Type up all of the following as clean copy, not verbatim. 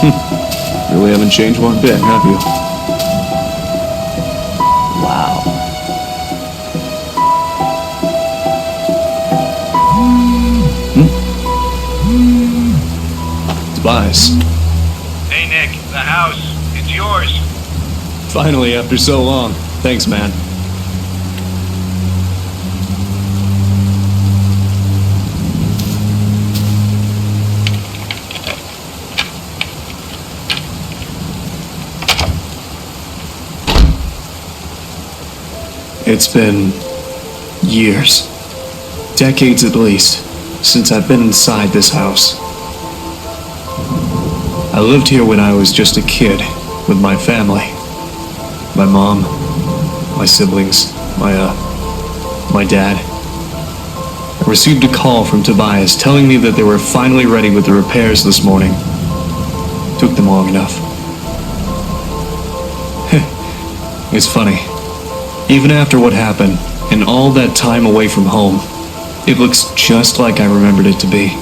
Really haven't changed one bit, have you? Wow. Tobias. Hey Nick, the house. It's yours. Finally, after so long. Thanks, man. It's been years, decades at least, since I've been inside this house. I lived here when I was just a kid with my family. My mom, my siblings, my dad. I received a call from Tobias telling me that they were finally ready with the repairs this morning. Took them long enough. It's funny. Even after what happened, and all that time away from home, it looks just like I remembered it to be.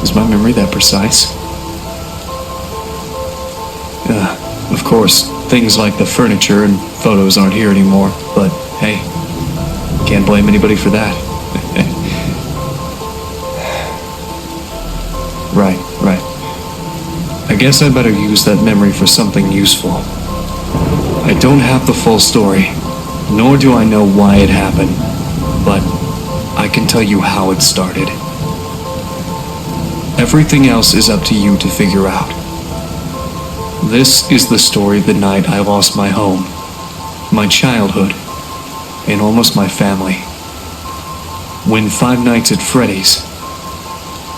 Is my memory that precise? Of course, things like the furniture and photos aren't here anymore, but hey, can't blame anybody for that. Right. I guess I better use that memory for something useful. I don't have the full story, nor do I know why it happened, but I can tell you how it started. Everything else is up to you to figure out. This is the story of the night I lost my home, my childhood, and almost my family. When Five Nights at Freddy's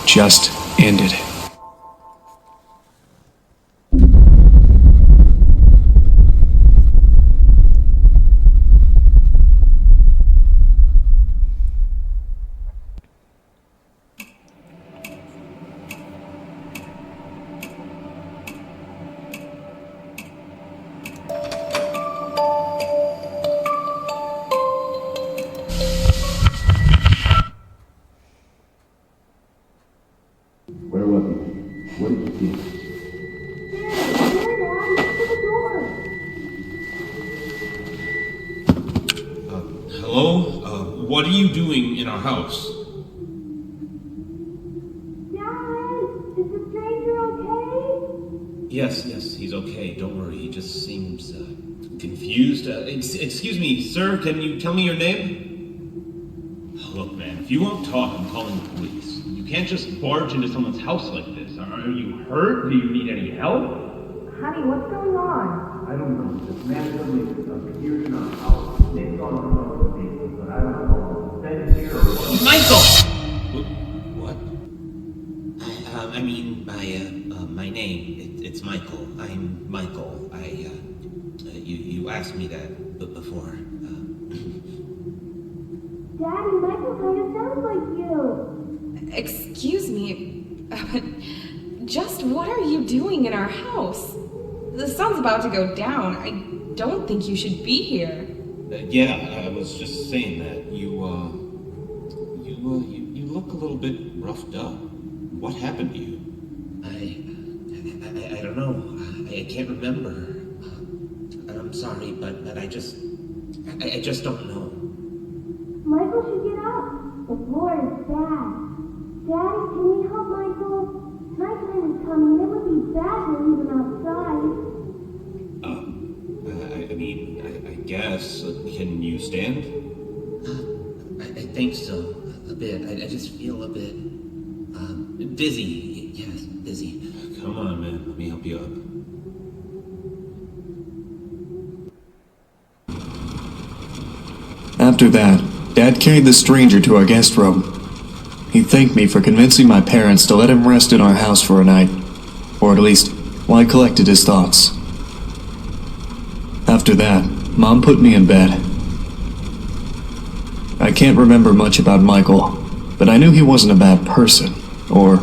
just ended. Where was he? What did you see? Hello? What are you doing in our house? Dad, is the stranger okay? Yes, he's okay. Don't worry. He just seems confused. Excuse me, sir. Can you tell me your name? Look, man, if you won't talk, I'm calling the police. You can't just barge into someone's house like this. Are you hurt? Do you need any help? Honey, what's going on? I don't know. This man suddenly appeared in our house. They've gone on the basement, but I don't know. Been here or what? Michael! What? My name, it's Michael. I'm Michael. You asked me that before. Daddy, Michael kind of sounds like you. Excuse me, just what are you doing in our house? The sun's about to go down. I don't think you should be here. Yeah, I was just saying that. You look a little bit roughed up. What happened to you? I don't know. I can't remember. I'm sorry, but I just don't know. Michael should get up. The floor is bad. Daddy, can we help Michael? Nighttime is coming. It would be bad to leave him outside. I guess. Can you stand? I think so. A bit. I just feel a bit dizzy. Yes, dizzy. Come on, man. Let me help you up. After that, Dad carried the stranger to our guest room. He thanked me for convincing my parents to let him rest in our house for a night, or at least while I collected his thoughts. After that, Mom put me in bed. I can't remember much about Michael, but I knew he wasn't a bad person, or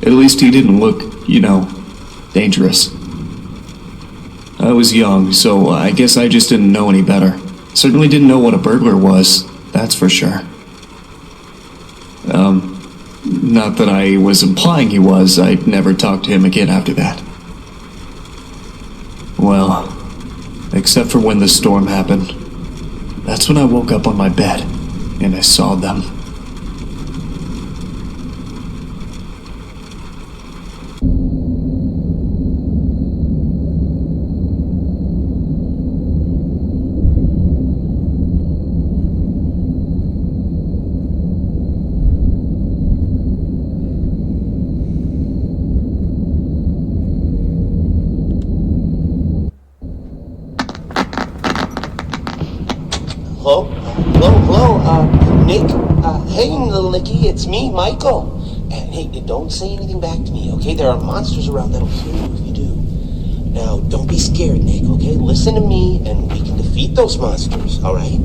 at least he didn't look, dangerous. I was young, so I guess I just didn't know any better. Certainly didn't know what a burglar was, that's for sure. Not that I was implying he was. I'd never talked to him again after that. Well, except for when the storm happened. That's when I woke up on my bed, and I saw them. Hello? Nick? Hey, little Nicky, it's me, Michael. And hey, don't say anything back to me, okay? There are monsters around that'll kill you if you do. Now, don't be scared, Nick, okay? Listen to me, and we can defeat those monsters, alright?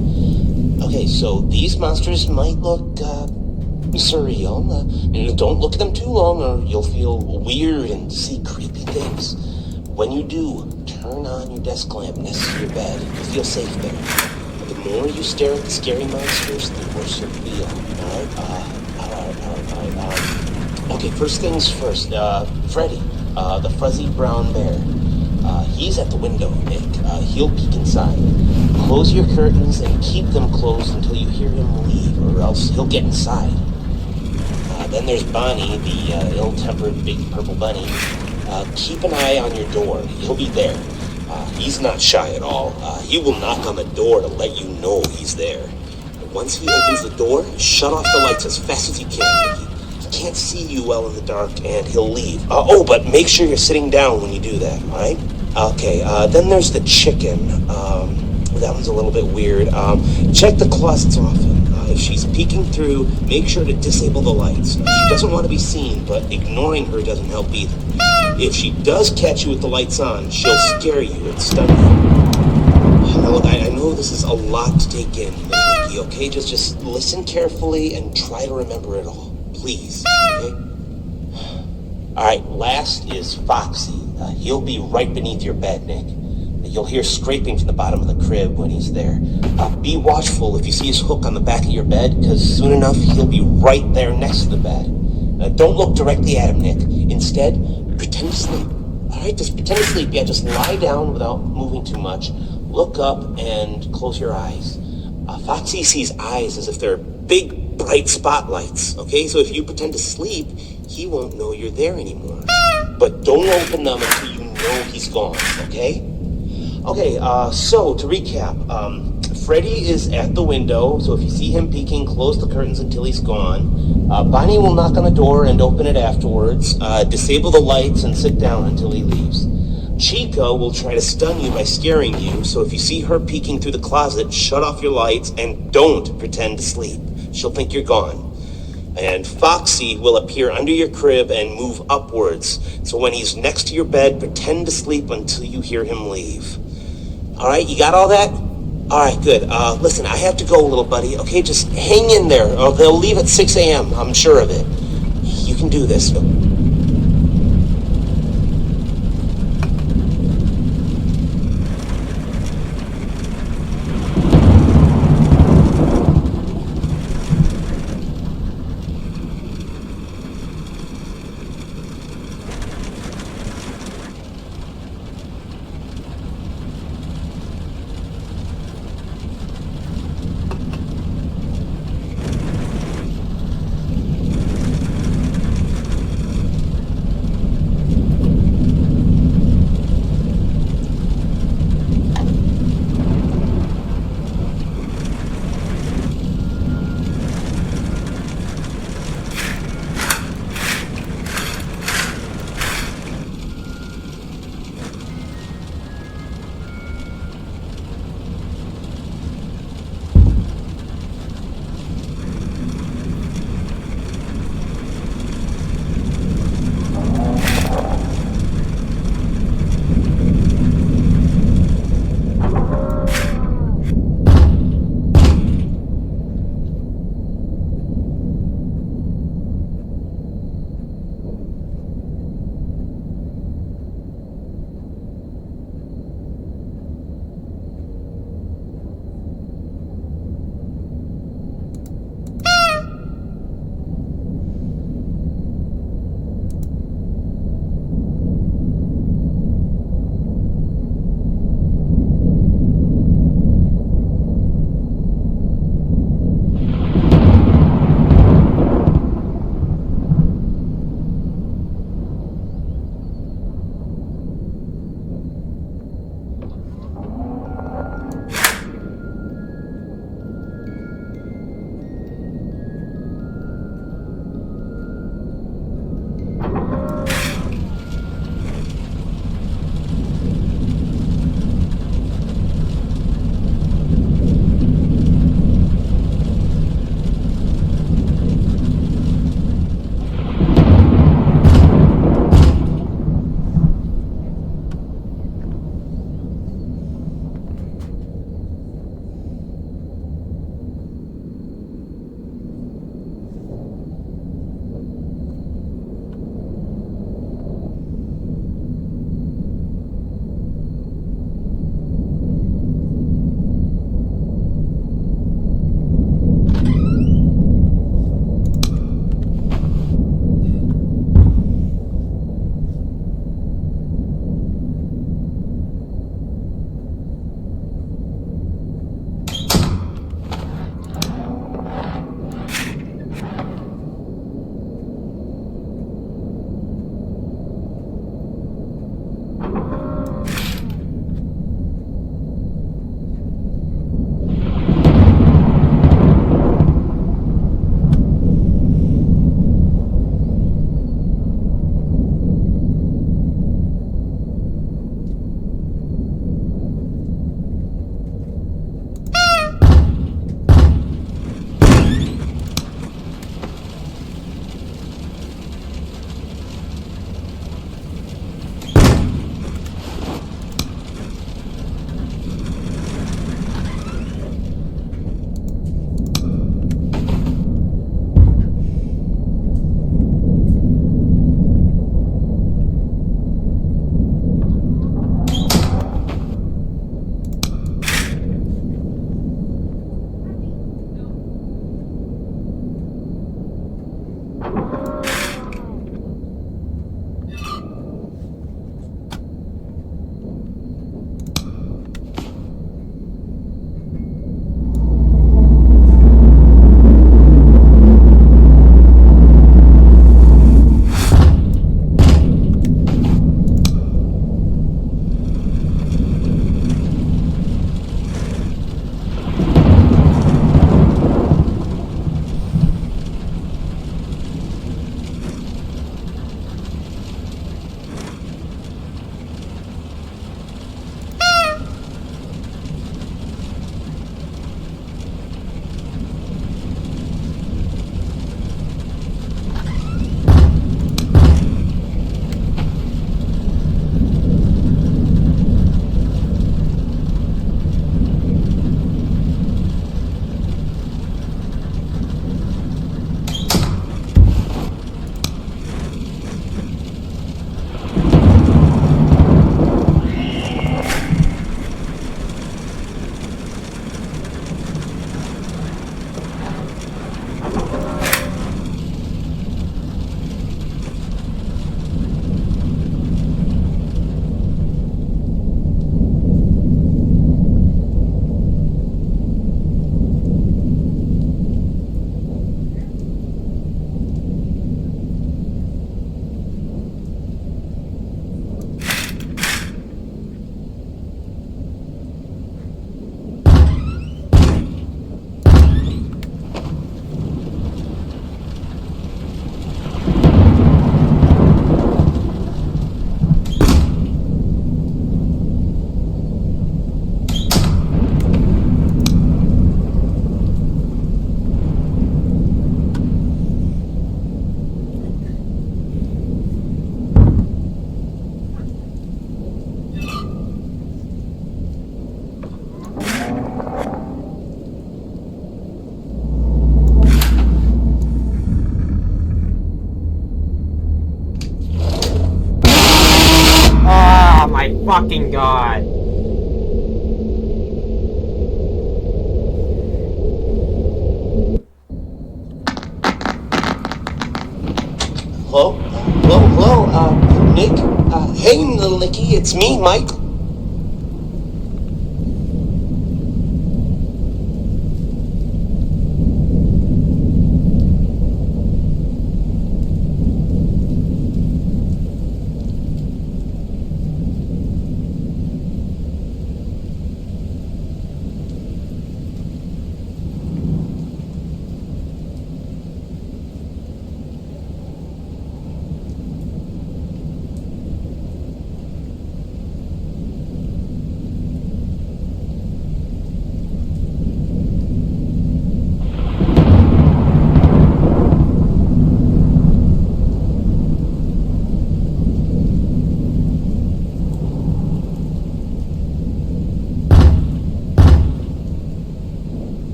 Okay, so these monsters might look, surreal. Don't look at them too long, or you'll feel weird and see creepy things. When you do, turn on your desk lamp next to your bed. You'll feel safe there. The more you stare at the scary monsters, the worse you'll feel. Alright? Okay, first things first. Freddy, the fuzzy brown bear. He's at the window, Nick. He'll peek inside. Close your curtains and keep them closed until you hear him leave, or else he'll get inside. Then there's Bonnie, the ill-tempered big purple bunny. Keep an eye on your door. He'll be there. He's not shy at all. He will knock on the door to let you know he's there. Once he opens the door, shut off the lights as fast as you can. He can't see you well in the dark, and he'll leave. But make sure you're sitting down when you do that, alright? Okay, then there's the chicken. That one's a little bit weird. Check the closets often. If she's peeking through, make sure to disable the lights. She doesn't want to be seen, but ignoring her doesn't help either. If she does catch you with the lights on, she'll scare you and stun you. Now look, I know this is a lot to take in, Nikki, okay? Just listen carefully and try to remember it all. Please, okay? Alright, last is Foxy. He'll be right beneath your bed, Nick. You'll hear scraping from the bottom of the crib when he's there. Be watchful if you see his hook on the back of your bed, because soon enough he'll be right there next to the bed. Don't look directly at him, Nick. Instead, pretend to sleep. Alright, just pretend to sleep. Yeah, just lie down without moving too much. Look up and close your eyes. Foxy sees eyes as if they're big, bright spotlights, okay? So if you pretend to sleep, he won't know you're there anymore. But don't open them until you know he's gone, okay? Okay, so to recap, Freddy is at the window, so if you see him peeking, close the curtains until he's gone. Bonnie will knock on the door and open it afterwards. Disable the lights and sit down until he leaves. Chica will try to stun you by scaring you, so if you see her peeking through the closet, shut off your lights and don't pretend to sleep. She'll think you're gone. And Foxy will appear under your crib and move upwards, so when he's next to your bed, pretend to sleep until you hear him leave. Alright, you got all that? Alright, good. Listen, I have to go, little buddy, okay? Just hang in there, or they'll leave at 6 a.m., I'm sure of it. You can do this. fucking god. Hello? Hello? Nick? Hey, little Nicky, it's me, Mike.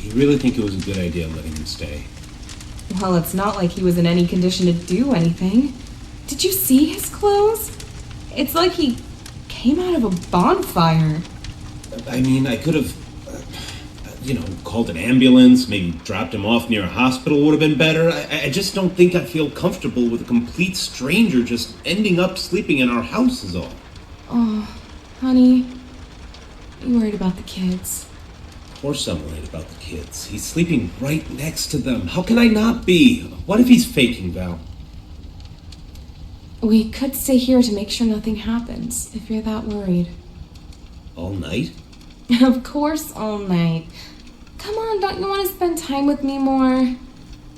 You really think it was a good idea letting him stay? Well, it's not like he was in any condition to do anything. Did you see his clothes? It's like he came out of a bonfire. I mean, I could have, called an ambulance, maybe dropped him off near a hospital would have been better. I just don't think I feel comfortable with a complete stranger just ending up sleeping in our house is all. Oh, honey, you worried about the kids. Of course I'm worried about the kids. He's sleeping right next to them. How can I not be? What if he's faking, Val? We could stay here to make sure nothing happens, if you're that worried. All night? Of course, all night. Come on, don't you want to spend time with me more?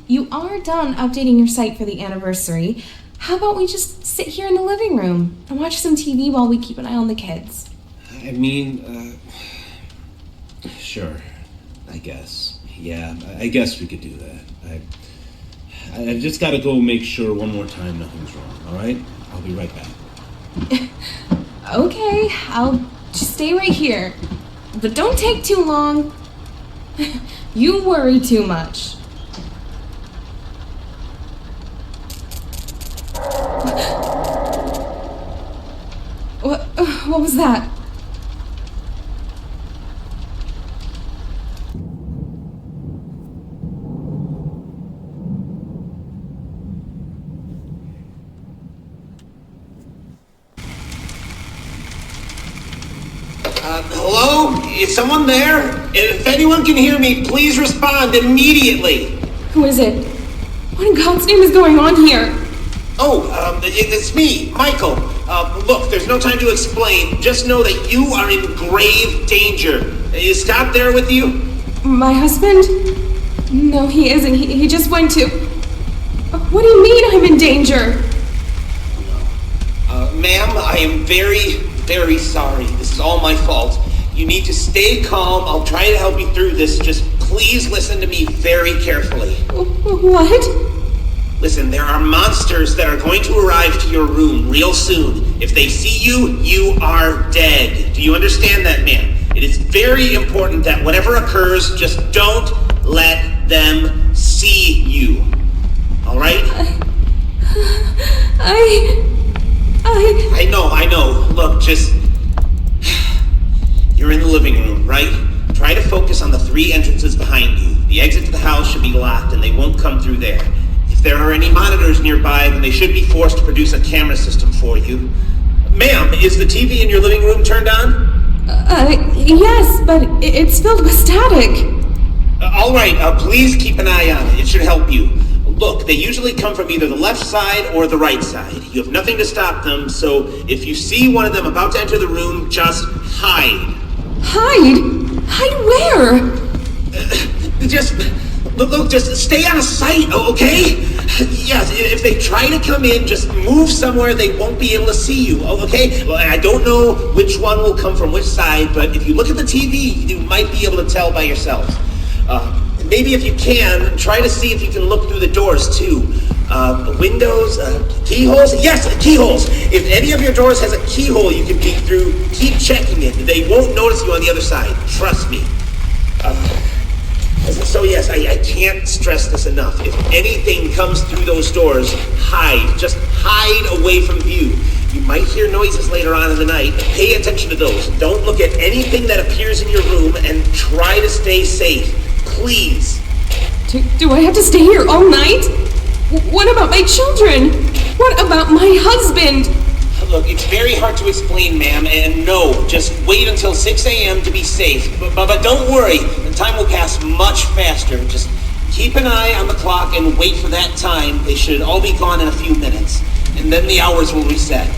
You are done updating your site for the anniversary. How about we just sit here in the living room and watch some TV while we keep an eye on the kids? I mean, sure. I guess. Yeah, I guess we could do that. I just gotta go make sure one more time nothing's wrong, alright? I'll be right back. Okay, I'll just stay right here. But don't take too long. You worry too much. What was that? Hello? Is someone there? If anyone can hear me, please respond immediately. Who is it? What in God's name is going on here? It's me, Michael. Look, there's no time to explain. Just know that you are in grave danger. Is Scott there with you? My husband? No, he isn't. He just went to... What do you mean I'm in danger? Ma'am, I am very, very sorry. This is all my fault. You need to stay calm. I'll try to help you through this. Just please listen to me very carefully. What? Listen, there are monsters that are going to arrive to your room real soon. If they see you, you are dead. Do you understand that, ma'am? It is very important that whatever occurs, just don't let them see you. All right? I know. Look, just... You're in the living room, right? Try to focus on the 3 entrances behind you. The exit to the house should be locked, and they won't come through there. If there are any monitors nearby, then they should be forced to produce a camera system for you. Ma'am, is the TV in your living room turned on? Yes, but it's filled with static. All right, please keep an eye on it. It should help you. Look, they usually come from either the left side or the right side. You have nothing to stop them, so if you see one of them about to enter the room, just hide. Hide? Hide where? Just stay out of sight, okay? Yes, if they try to come in, just move somewhere they won't be able to see you, okay? Well, I don't know which one will come from which side, but if you look at the TV, you might be able to tell by yourself. Maybe if you can, try to see if you can look through the doors, too. Windows, keyholes? Yes, keyholes. If any of your doors has a keyhole you can peek through, keep checking it. They won't notice you on the other side. Trust me. So yes, I can't stress this enough. If anything comes through those doors, hide. Just hide away from view. You might hear noises later on in the night. Pay attention to those. Don't look at anything that appears in your room and try to stay safe. Please. Do I have to stay here all night? What about my children? What about my husband? Look, it's very hard to explain, ma'am, and no, just wait until 6 a.m. to be safe. But don't worry, the time will pass much faster. Just keep an eye on the clock and wait for that time. They should all be gone in a few minutes, and then the hours will reset.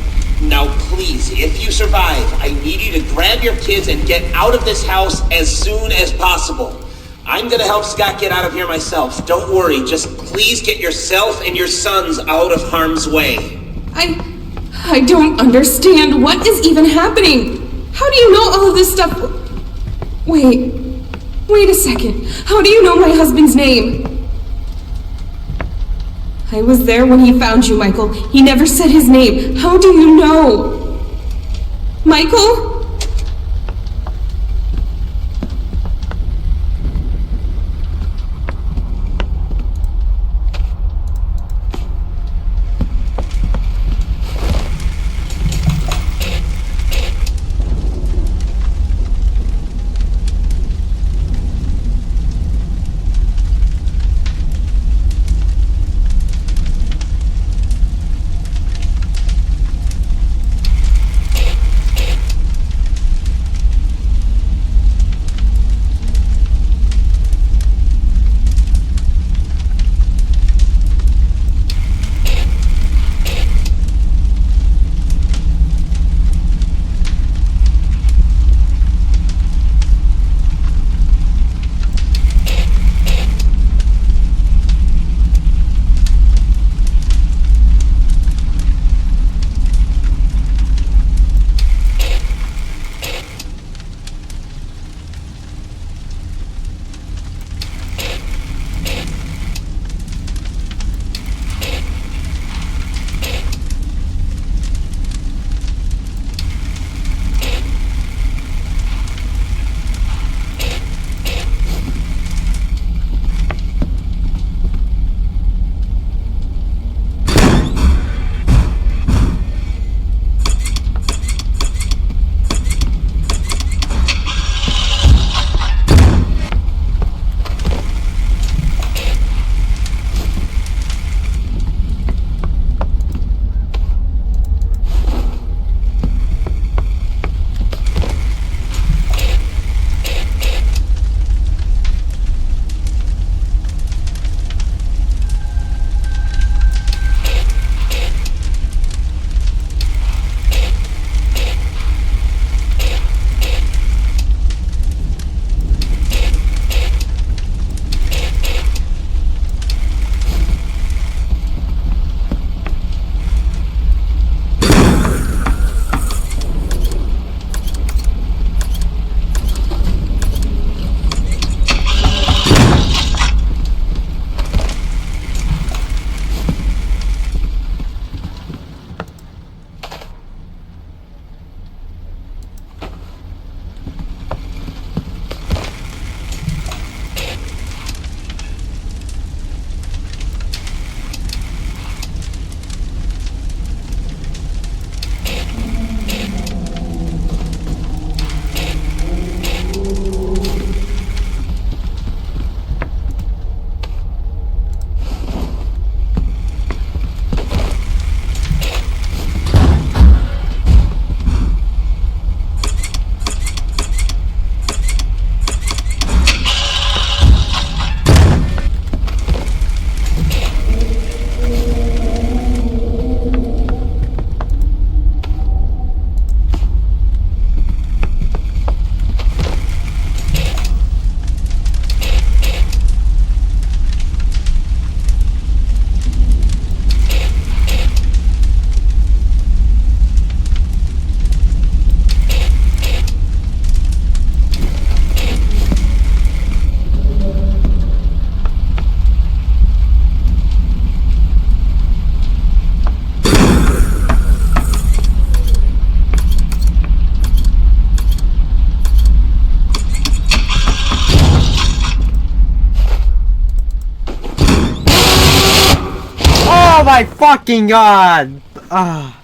Now, please, if you survive, I need you to grab your kids and get out of this house as soon as possible. I'm gonna help Scott get out of here myself. Don't worry, just please get yourself and your sons out of harm's way. I don't understand. What is even happening? How do you know all of this stuff? Wait a second. How do you know my husband's name? I was there when he found you, Michael. He never said his name. How do you know? Michael? my fucking god! Ah.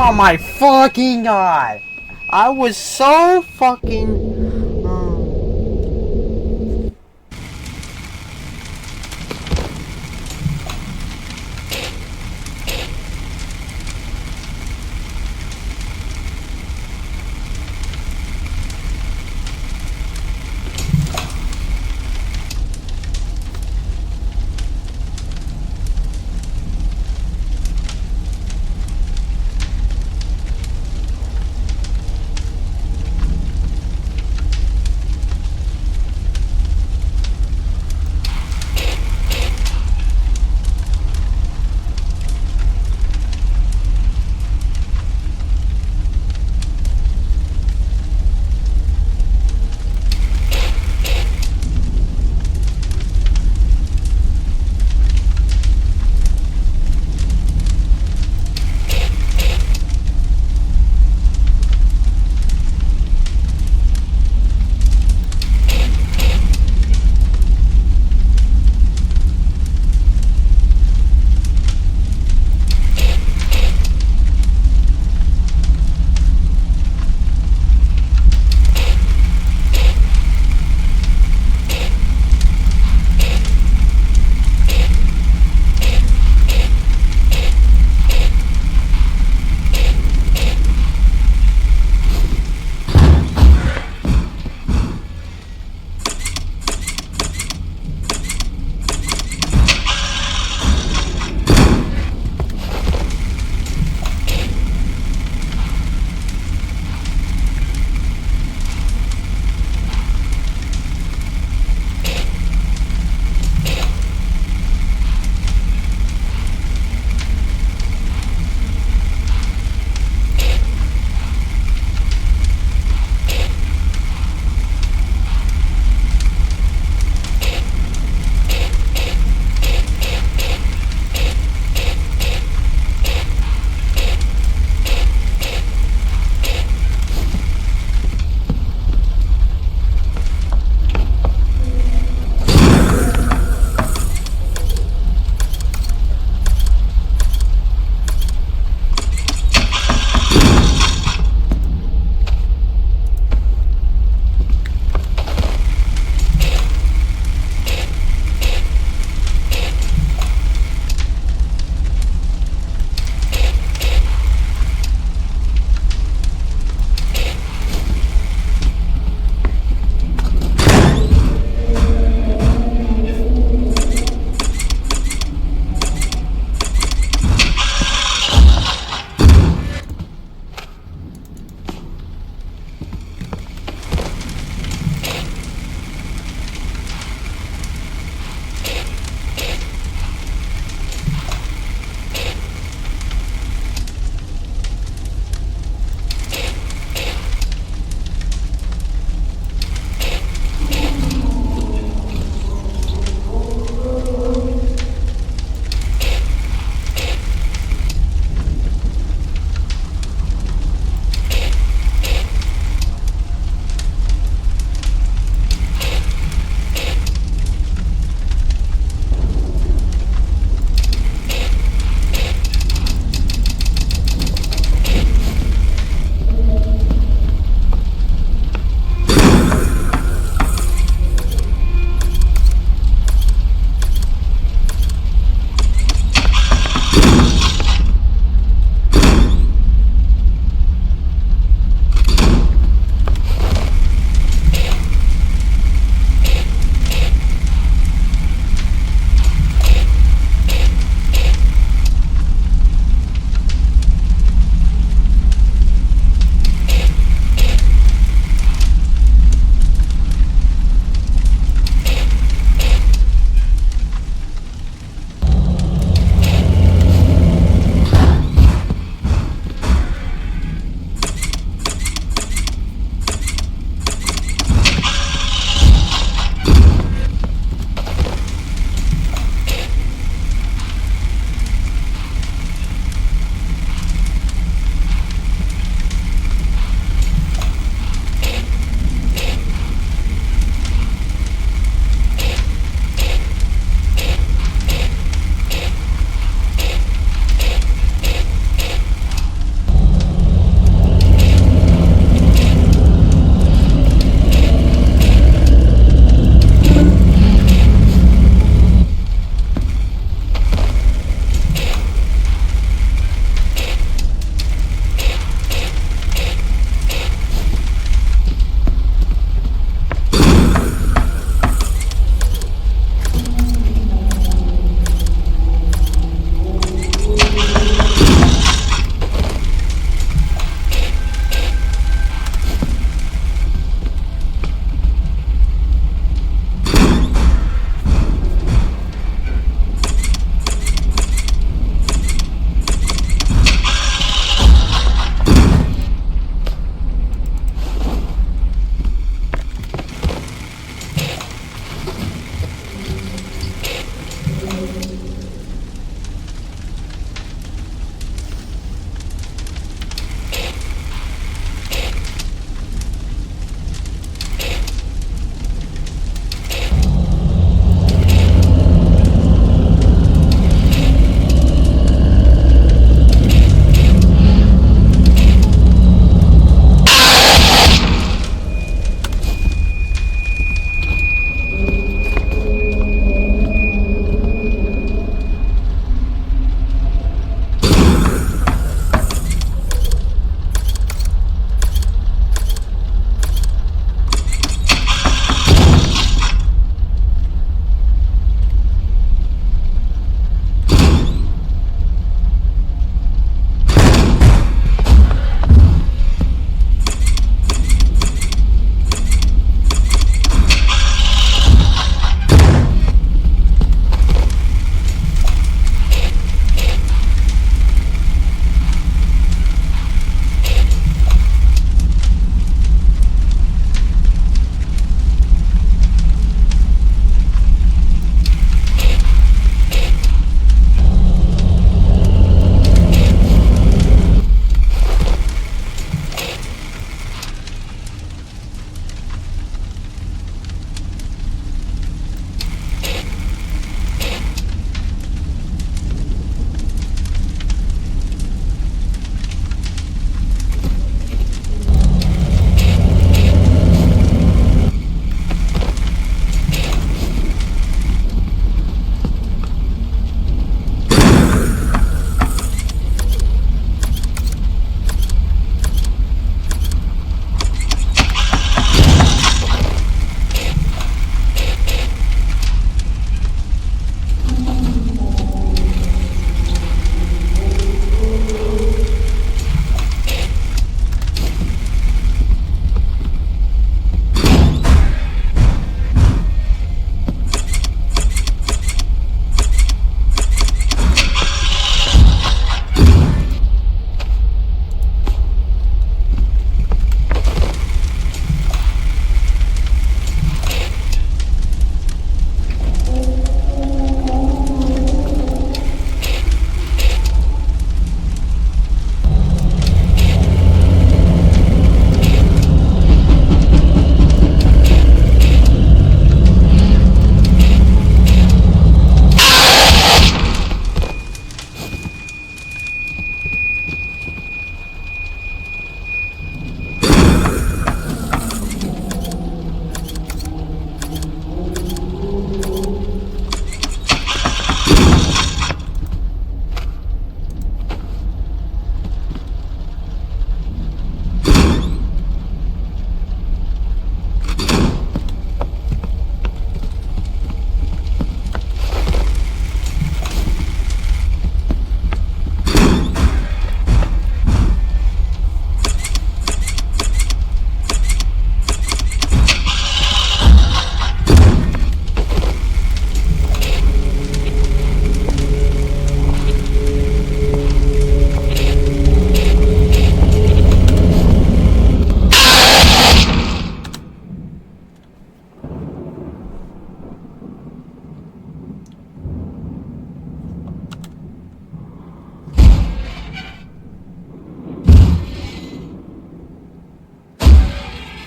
Oh my fucking god! I was so fucking.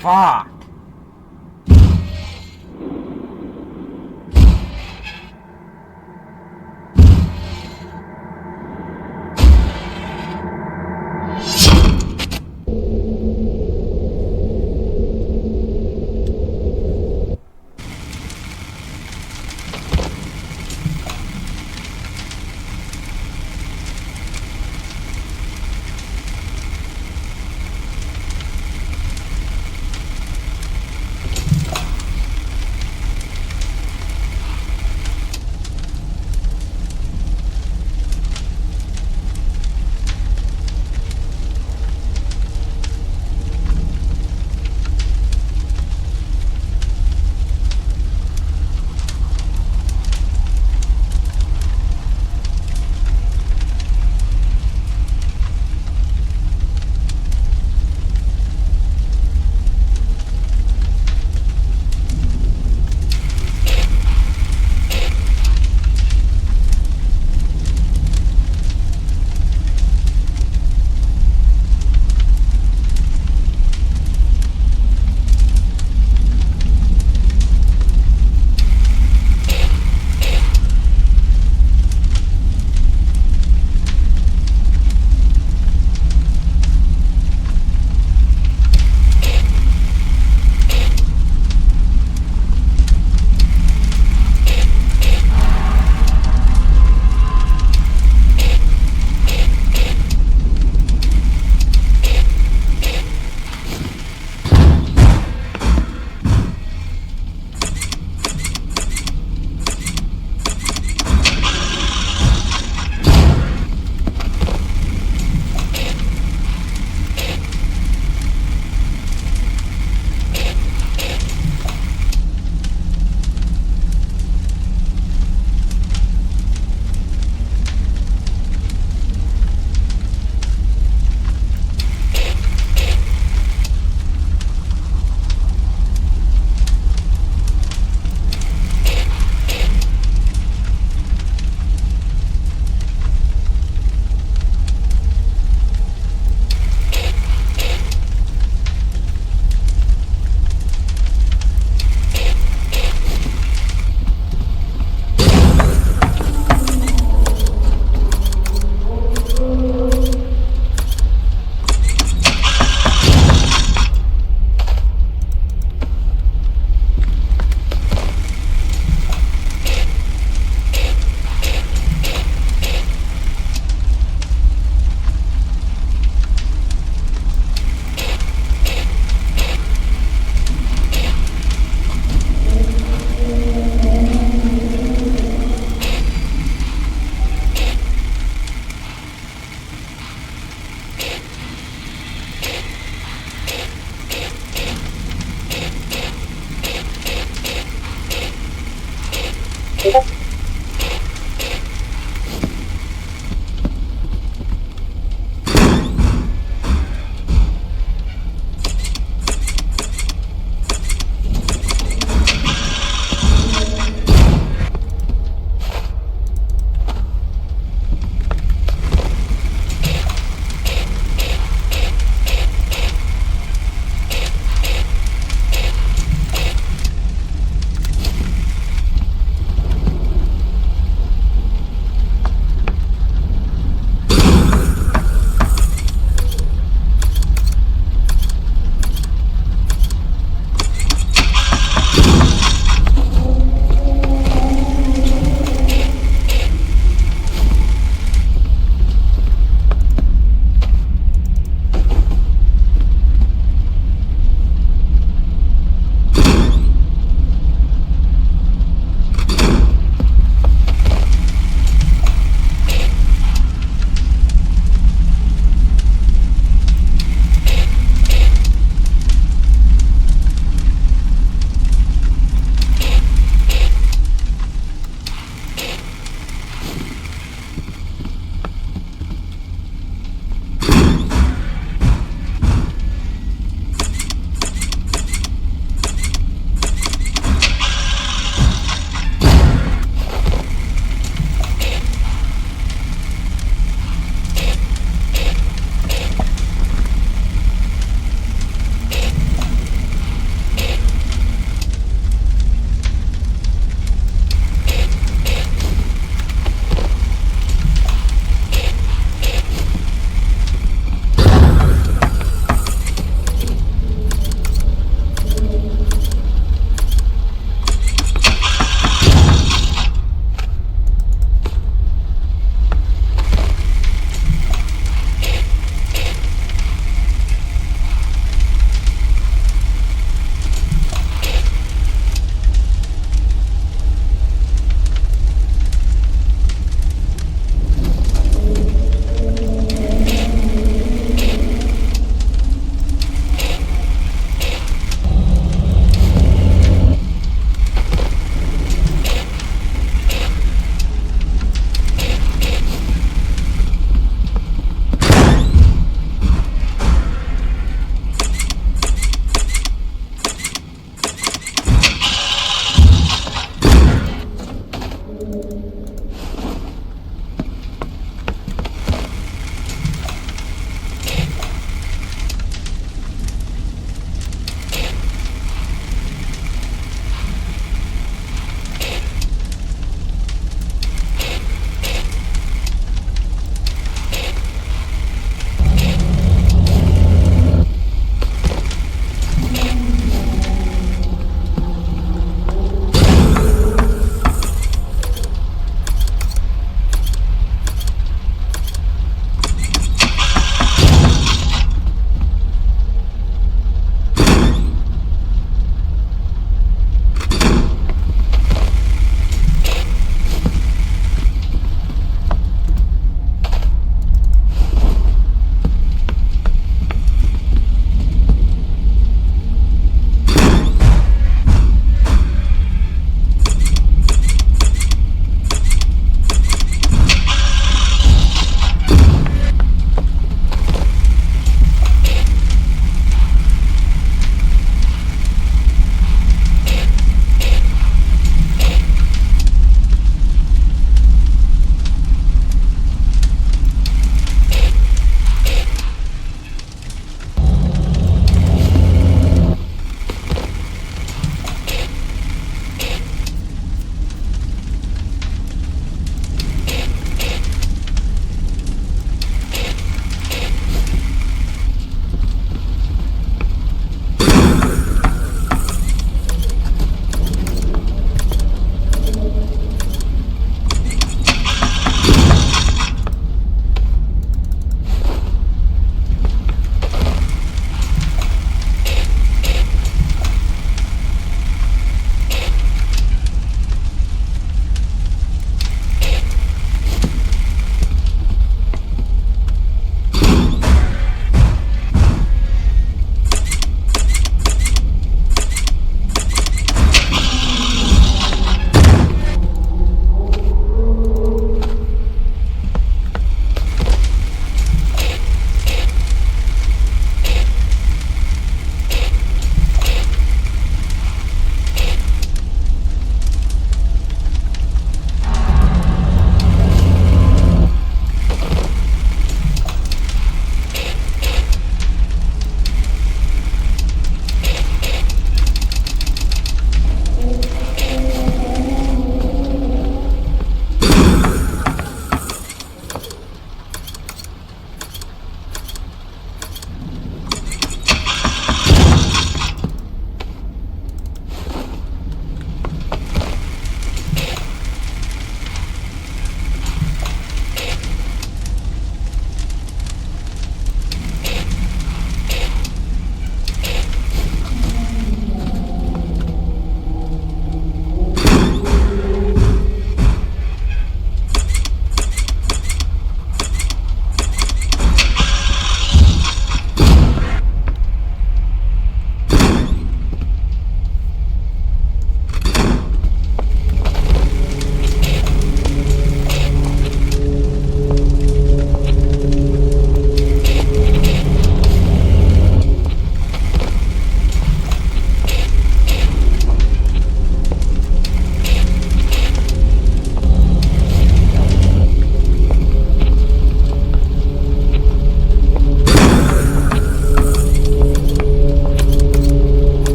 Fuck.